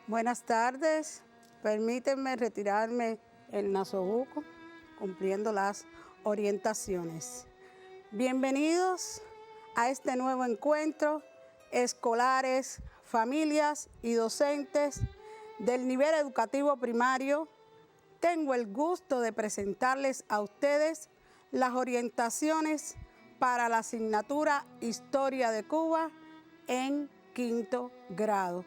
Buenas tardes, permítanme retirarme el nasobuco cumpliendo las orientaciones. Bienvenidos a este nuevo encuentro, escolares, familias y docentes del nivel educativo primario. Tengo el gusto de presentarles a ustedes las orientaciones para la asignatura Historia de Cuba en quinto grado.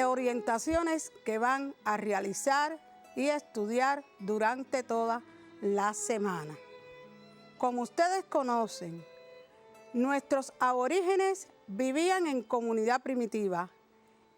Orientaciones que van a realizar y estudiar durante toda la semana. Como ustedes conocen, nuestros aborígenes vivían en comunidad primitiva.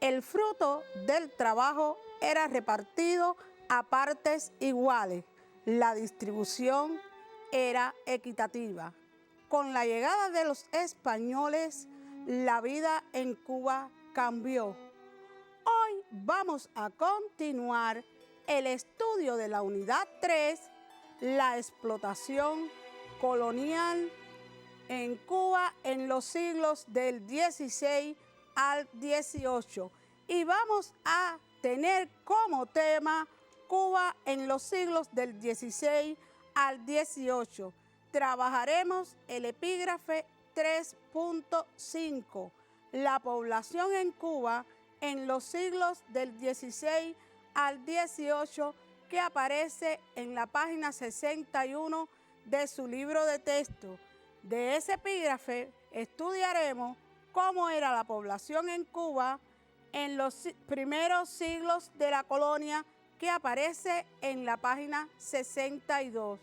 El fruto del trabajo era repartido a partes iguales. La distribución era equitativa. Con la llegada de los españoles, la vida en Cuba cambió. Hoy vamos a continuar el estudio de la unidad 3, la explotación colonial en Cuba en los siglos del 16 al 18. Y vamos a tener como tema Cuba en los siglos del 16 al 18. Trabajaremos el epígrafe 3.5, la población en Cuba en los siglos del 16 al 18, que aparece en la página 61 de su libro de texto. De ese epígrafe estudiaremos cómo era la población en Cuba en los primeros siglos de la colonia, que aparece en la página 62.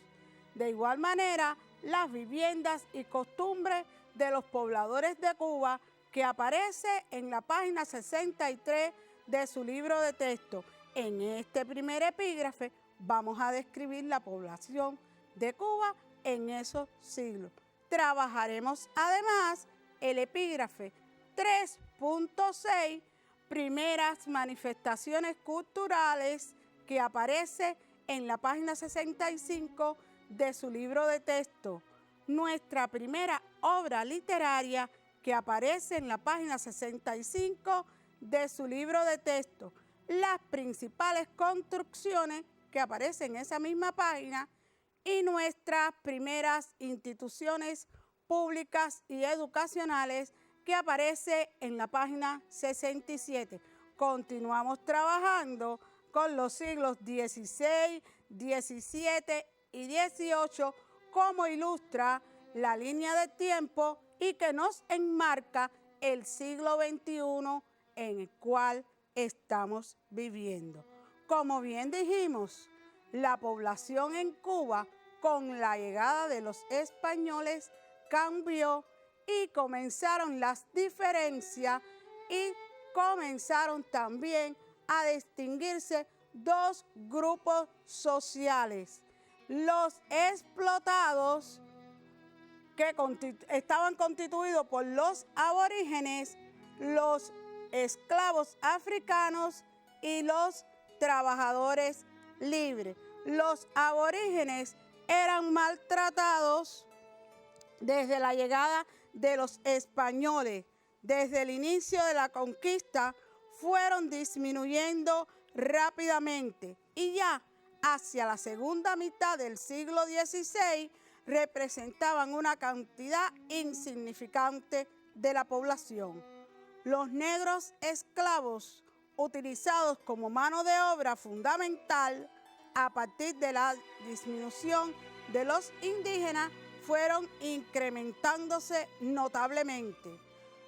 De igual manera, las viviendas y costumbres de los pobladores de Cuba, que aparece en la página 63 de su libro de texto. En este primer epígrafe vamos a describir la población de Cuba en esos siglos. Trabajaremos además el epígrafe 3.6, primeras manifestaciones culturales, que aparece en la página 65 de su libro de texto. Nuestra primera obra literaria, que aparece en la página 65 de su libro de texto. Las principales construcciones, que aparecen en esa misma página, y nuestras primeras instituciones públicas y educacionales, que aparece en la página 67. Continuamos trabajando con los siglos 16, 17 y 18, como ilustra la línea de tiempo y que nos enmarca el siglo XXI en el cual estamos viviendo. Como bien dijimos, la población en Cuba con la llegada de los españoles cambió y comenzaron las diferencias y comenzaron también a distinguirse dos grupos sociales: los explotados, que estaban constituidos por los aborígenes, los esclavos africanos y los trabajadores libres. Los aborígenes eran maltratados desde la llegada de los españoles. Desde el inicio de la conquista fueron disminuyendo rápidamente y ya hacia la segunda mitad del siglo XVI representaban una cantidad insignificante de la población. Los negros esclavos, utilizados como mano de obra fundamental a partir de la disminución de los indígenas, fueron incrementándose notablemente.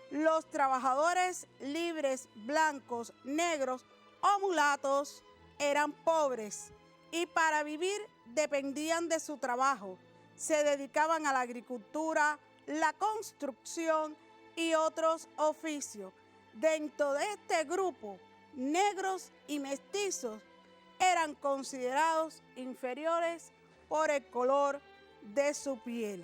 Los trabajadores libres, blancos, negros o mulatos eran pobres y para vivir dependían de su trabajo. Se dedicaban a la agricultura, la construcción y otros oficios. Dentro de este grupo, negros y mestizos eran considerados inferiores por el color de su piel.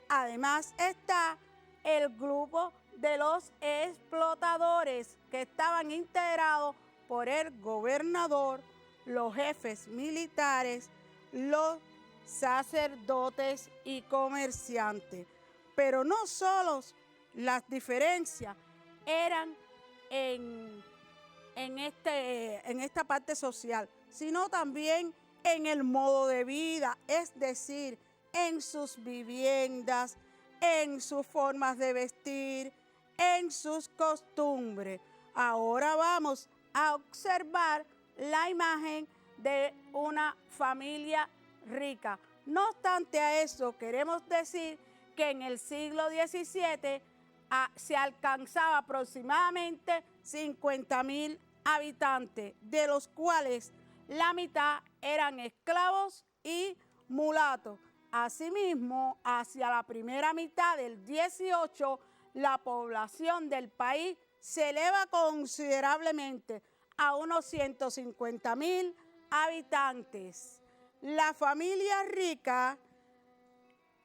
Además está el grupo de los explotadores, que estaban integrados por el gobernador, los jefes militares, los sacerdotes y comerciantes. Pero no solo las diferencias eran en en esta parte social, sino también en el modo de vida, es decir, en sus viviendas, en sus formas de vestir, en sus costumbres. Ahora vamos a observar la imagen de una familia rica. No obstante a eso, queremos decir que en el siglo XVII se alcanzaba aproximadamente 50,000 habitantes, de los cuales la mitad eran esclavos y mulatos. Asimismo, hacia la primera mitad del 18, la población del país se eleva considerablemente a unos 150,000 habitantes. La familia rica,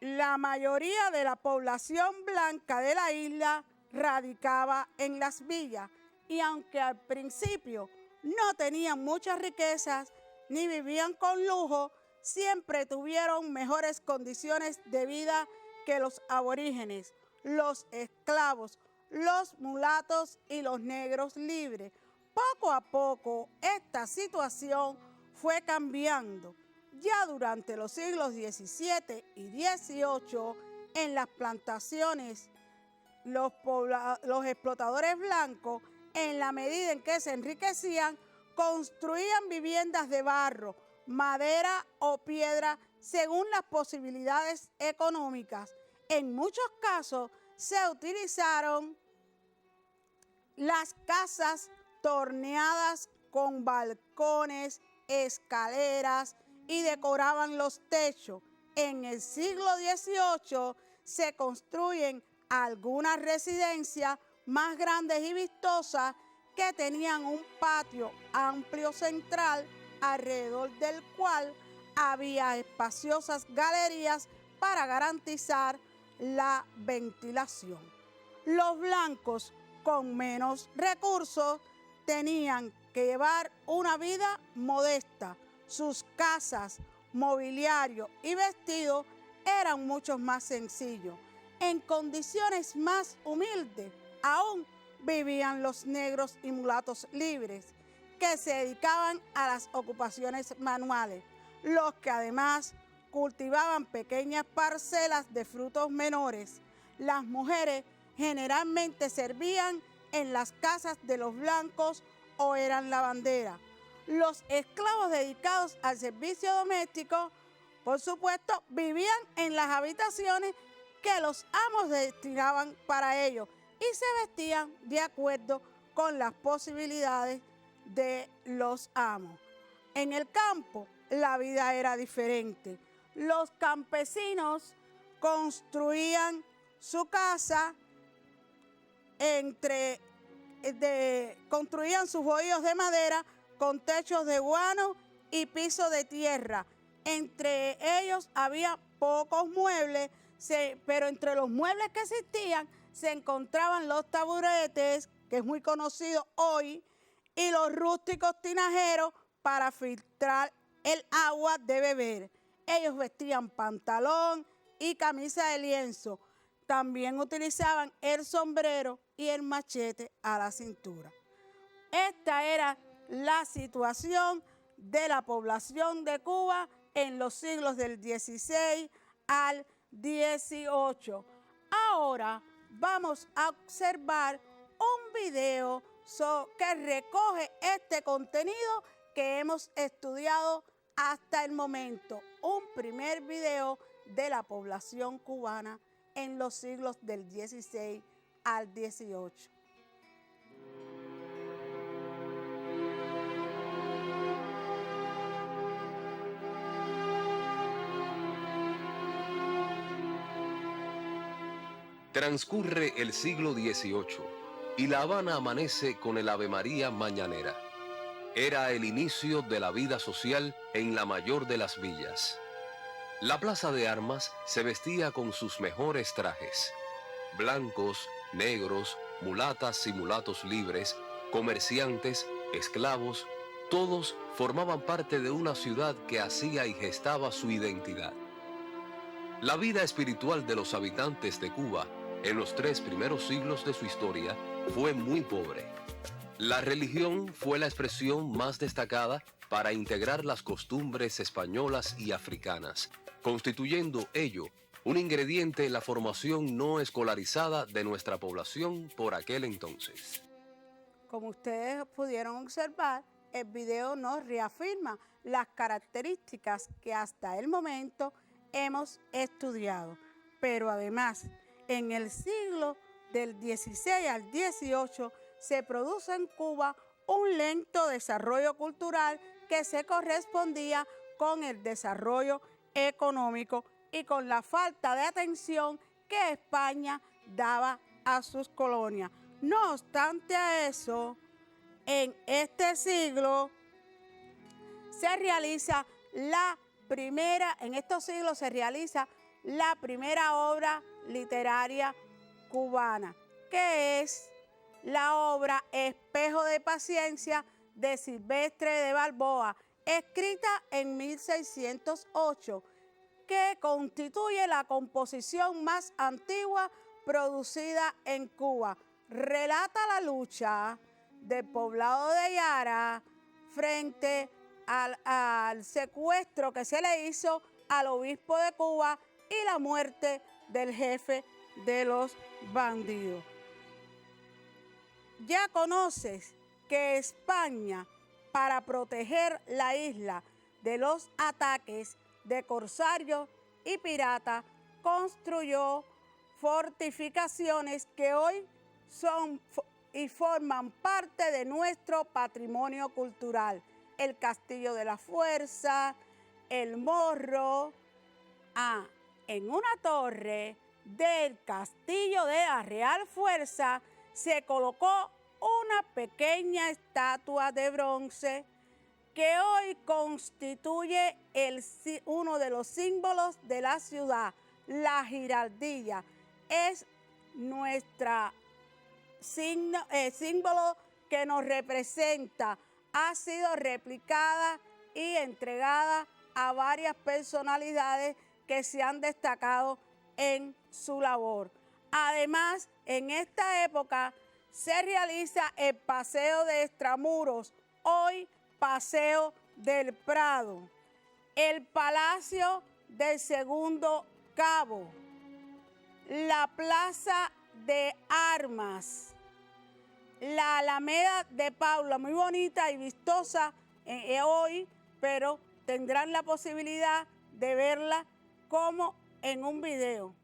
la mayoría de la población blanca de la isla radicaba en las villas, y aunque al principio no tenían muchas riquezas ni vivían con lujo, siempre tuvieron mejores condiciones de vida que los aborígenes, los esclavos, los mulatos y los negros libres. Poco a poco esta situación fue cambiando. Ya durante los siglos XVII y XVIII, en las plantaciones, los explotadores blancos, en la medida en que se enriquecían, construían viviendas de barro, madera o piedra según las posibilidades económicas. En muchos casos se utilizaron las casas torneadas con balcones, escaleras y decoraban los techos. En el siglo XVIII se construyen algunas residencias más grandes y vistosas que tenían un patio amplio central, alrededor del cual había espaciosas galerías para garantizar la ventilación. Los blancos con menos recursos tenían que llevar una vida modesta. Sus casas, mobiliario y vestidos eran mucho más sencillos. En condiciones más humildes aún vivían los negros y mulatos libres, que se dedicaban a las ocupaciones manuales, los que además cultivaban pequeñas parcelas de frutos menores. Las mujeres generalmente servían en las casas de los blancos o eran lavanderas. Los esclavos dedicados al servicio doméstico, por supuesto, vivían en las habitaciones que los amos destinaban para ellos y se vestían de acuerdo con las posibilidades de los amos. En el campo, la vida era diferente. Los campesinos construían su casa construían sus bohíos de madera con techos de guano y piso de tierra. Entre ellos había pocos muebles, pero entre los muebles que existían se encontraban los taburetes, que es muy conocido hoy, y los rústicos tinajeros para filtrar el agua de beber. Ellos vestían pantalón y camisa de lienzo. También utilizaban el sombrero y el machete a la cintura. Esta era la situación de la población de Cuba en los siglos del XVI al XVIII. Ahora vamos a observar un video que recoge este contenido que hemos estudiado hasta el momento. Un primer video de la población cubana en los siglos del XVI al XVIII. Transcurre el siglo XVIII y La Habana amanece con el Ave María mañanera. Era el inicio de la vida social en la mayor de las villas. La plaza de armas se vestía con sus mejores trajes. Blancos, negros, mulatas y mulatos libres, comerciantes, esclavos, todos formaban parte de una ciudad que hacía y gestaba su identidad. La vida espiritual de los habitantes de Cuba en los 3 primeros siglos de su historia fue muy pobre. La religión fue la expresión más destacada para integrar las costumbres españolas y africanas, constituyendo ello un ingrediente en la formación no escolarizada de nuestra población por aquel entonces. Como ustedes pudieron observar, el video nos reafirma las características que hasta el momento hemos estudiado. Pero además, en el siglo del 16 al 18 se produce en Cuba un lento desarrollo cultural que se correspondía con el desarrollo económico y con la falta de atención que España daba a sus colonias. No obstante a eso, en este siglo se realiza en estos siglos se realiza la primera obra literaria cubana, que es la obra Espejo de Paciencia de Silvestre de Balboa, escrita en 1608, que constituye la composición más antigua producida en Cuba. Relata la lucha del poblado de Yara frente al secuestro que se le hizo al obispo de Cuba y la muerte del jefe de los bandidos. Ya conoces que España, para proteger la isla de los ataques de corsarios y piratas, construyó fortificaciones que hoy son y forman parte de nuestro patrimonio cultural. El Castillo de la Fuerza, el Morro. En una torre del Castillo de la Real Fuerza se colocó una pequeña estatua de bronce que hoy constituye uno de los símbolos de la ciudad, la Giraldilla. Es nuestro símbolo que nos representa. Ha sido replicada y entregada a varias personalidades que se han destacado en su labor. Además, en esta época se realiza el Paseo de Extramuros, hoy Paseo del Prado, el Palacio del Segundo Cabo, la Plaza de Armas, la Alameda de Paula, muy bonita y vistosa hoy, pero tendrán la posibilidad de verla como en un video.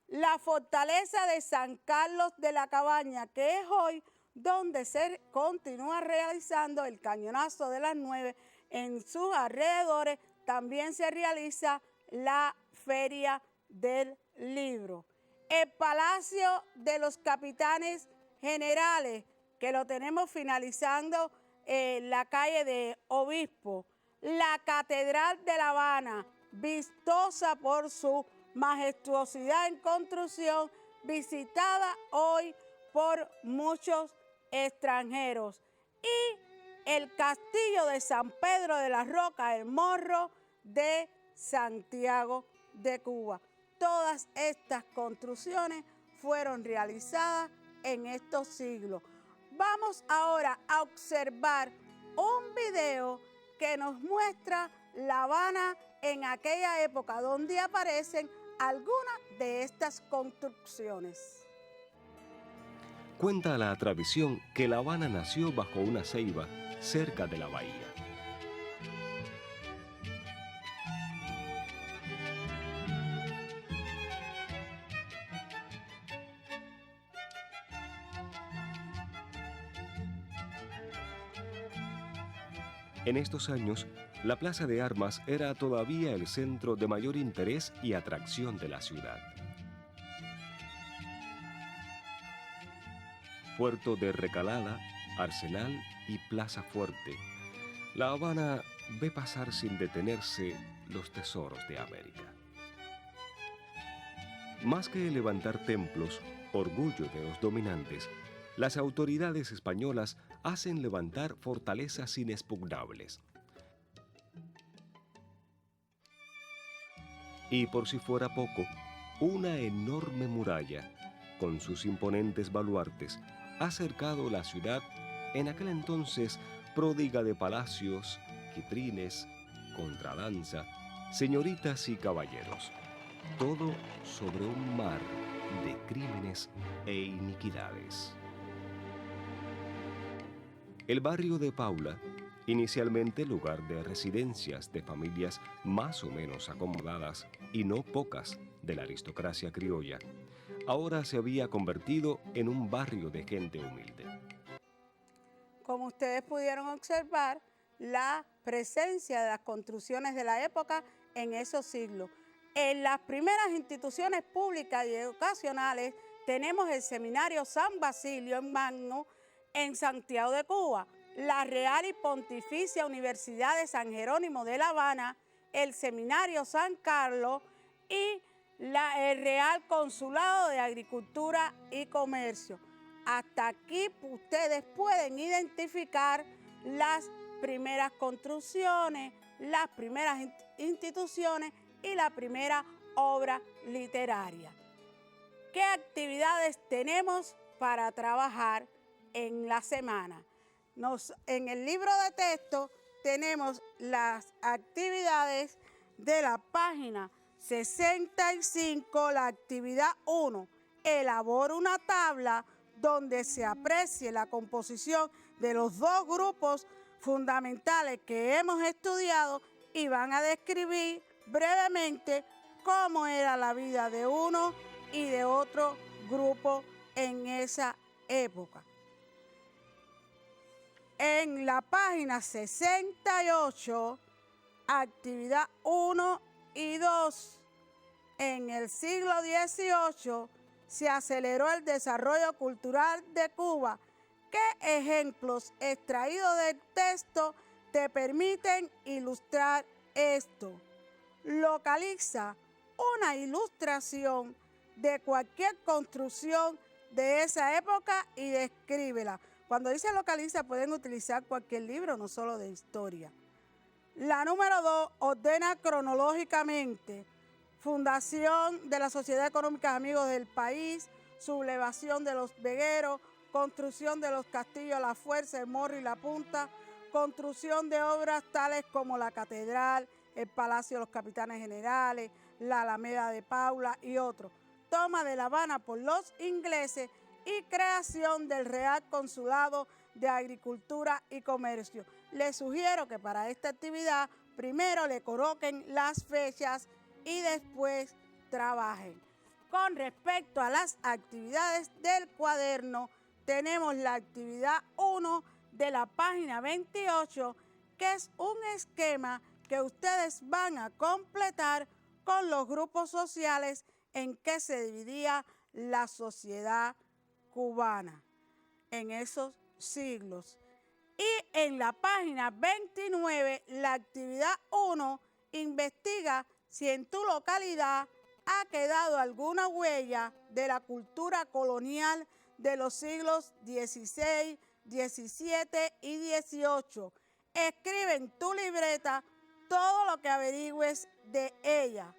La fortaleza de San Carlos de la Cabaña, que es hoy donde se continúa realizando el Cañonazo de las 9, en sus alrededores también se realiza la Feria del Libro. El Palacio de los Capitanes Generales, que lo tenemos finalizando en la calle de Obispo. La Catedral de La Habana, vistosa por su majestuosidad en construcción, visitada hoy por muchos extranjeros. Y el Castillo de San Pedro de la Roca, el Morro de Santiago de Cuba. Todas estas construcciones fueron realizadas en estos siglos. Vamos ahora a observar un video que nos muestra La Habana en aquella época, donde aparecen algunas de estas construcciones. Cuenta la tradición que La Habana nació bajo una ceiba cerca de la bahía. En estos años, la Plaza de Armas era todavía el centro de mayor interés y atracción de la ciudad. Puerto de recalada, arsenal y plaza fuerte, La Habana ve pasar sin detenerse los tesoros de América. Más que levantar templos, orgullo de los dominantes, las autoridades españolas hacen levantar fortalezas inexpugnables. Y por si fuera poco, una enorme muralla, con sus imponentes baluartes, ha cercado la ciudad en aquel entonces pródiga de palacios, quitrines, contradanza, señoritas y caballeros, todo sobre un mar de crímenes e iniquidades. El barrio de Paula, inicialmente lugar de residencias de familias más o menos acomodadas y no pocas de la aristocracia criolla, ahora se había convertido en un barrio de gente humilde. Como ustedes pudieron observar, la presencia de las construcciones de la época en esos siglos. En las primeras instituciones públicas y educacionales tenemos el Seminario San Basilio en Magno en Santiago de Cuba, la Real y Pontificia Universidad de San Jerónimo de La Habana, el Seminario San Carlos y el Real Consulado de Agricultura y Comercio. Hasta aquí ustedes pueden identificar las primeras construcciones, las primeras instituciones y la primera obra literaria. ¿Qué actividades tenemos para trabajar en la semana? En el libro de texto tenemos las actividades de la página 65, la actividad 1. Elabora una tabla donde se aprecie la composición de los dos grupos fundamentales que hemos estudiado y van a describir brevemente cómo era la vida de uno y de otro grupo en esa época. En la página 68, actividad 1 y 2, en el siglo XVIII se aceleró el desarrollo cultural de Cuba. ¿Qué ejemplos extraídos del texto te permiten ilustrar esto? Localiza una ilustración de cualquier construcción de esa época y descríbela. Cuando dice localiza, pueden utilizar cualquier libro, no solo de historia. La número 2, ordena cronológicamente. Fundación de la Sociedad Económica Amigos del País, sublevación de los vegueros, construcción de los castillos La Fuerza, el Morro y La Punta, construcción de obras tales como la Catedral, el Palacio de los Capitanes Generales, la Alameda de Paula y otros. Toma de La Habana por los ingleses y creación del Real Consulado de Agricultura y Comercio. Les sugiero que para esta actividad primero le coloquen las fechas y después trabajen. Con respecto a las actividades del cuaderno, tenemos la actividad 1 de la página 28, que es un esquema que ustedes van a completar con los grupos sociales en que se dividía la sociedad cubana en esos siglos. Y en la página 29, la actividad 1 investiga si en tu localidad ha quedado alguna huella de la cultura colonial de los siglos XVI, XVII y XVIII. Escribe en tu libreta todo lo que averigües de ella.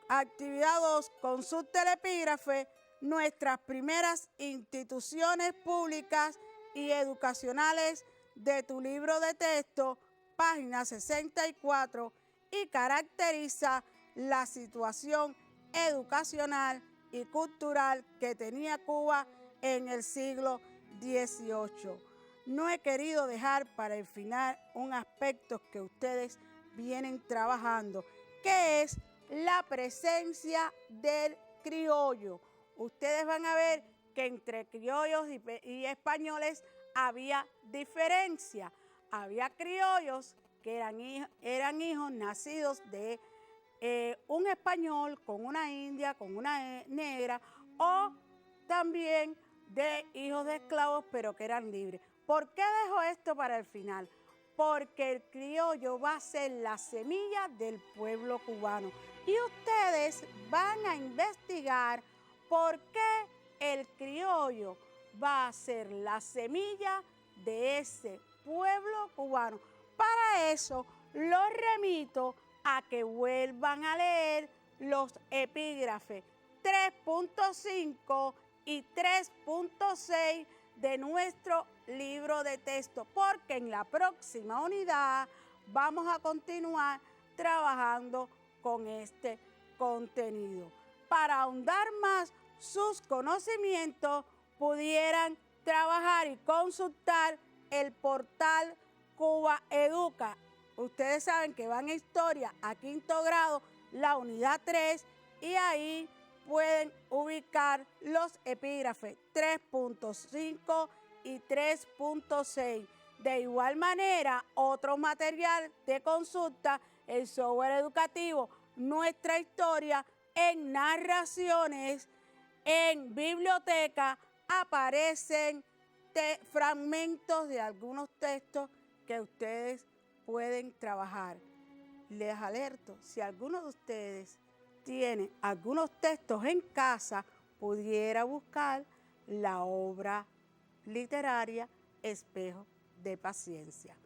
Actividad 2. Consulta el epígrafe, nuestras primeras instituciones públicas y educacionales de tu libro de texto, página 64, y caracteriza la situación educacional y cultural que tenía Cuba en el siglo XVIII. No he querido dejar para el final un aspecto que ustedes vienen trabajando, que es la presencia del criollo. Ustedes van a ver que entre criollos y españoles había diferencia. Había criollos que eran hijos nacidos de un español con una india, con una negra, o también de hijos de esclavos, pero que eran libres. ¿Por qué dejo esto para el final? Porque el criollo va a ser la semilla del pueblo cubano. Y ustedes van a investigar por qué el criollo va a ser la semilla de ese pueblo cubano. Para eso los remito a que vuelvan a leer los epígrafes 3.5 y 3.6 de nuestro libro de texto, porque en la próxima unidad vamos a continuar trabajando con este contenido. Para ahondar más sus conocimientos, pudieran trabajar y consultar el portal Cuba Educa. Ustedes saben que van a historia a quinto grado, la unidad 3, y ahí pueden ubicar los epígrafes 3.5 y 3.6. De igual manera, otro material de consulta, el software educativo Nuestra Historia, en narraciones, en biblioteca, aparecen fragmentos de algunos textos que ustedes pueden trabajar. Les alerto, si alguno de ustedes tiene algunos textos en casa, pudiera buscar la obra literaria Espejo de Paciencia.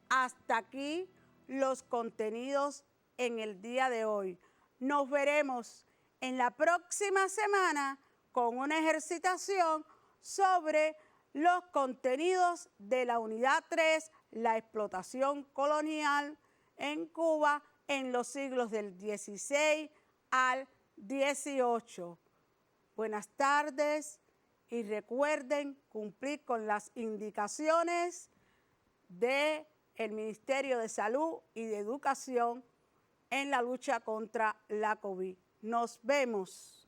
Hasta aquí los contenidos en el día de hoy. Nos veremos en la próxima semana con una ejercitación sobre los contenidos de la unidad 3, la explotación colonial en Cuba en los siglos del 16 al 18. Buenas tardes y recuerden cumplir con las indicaciones del Ministerio de Salud y de Educación en la lucha contra la COVID. Nos vemos.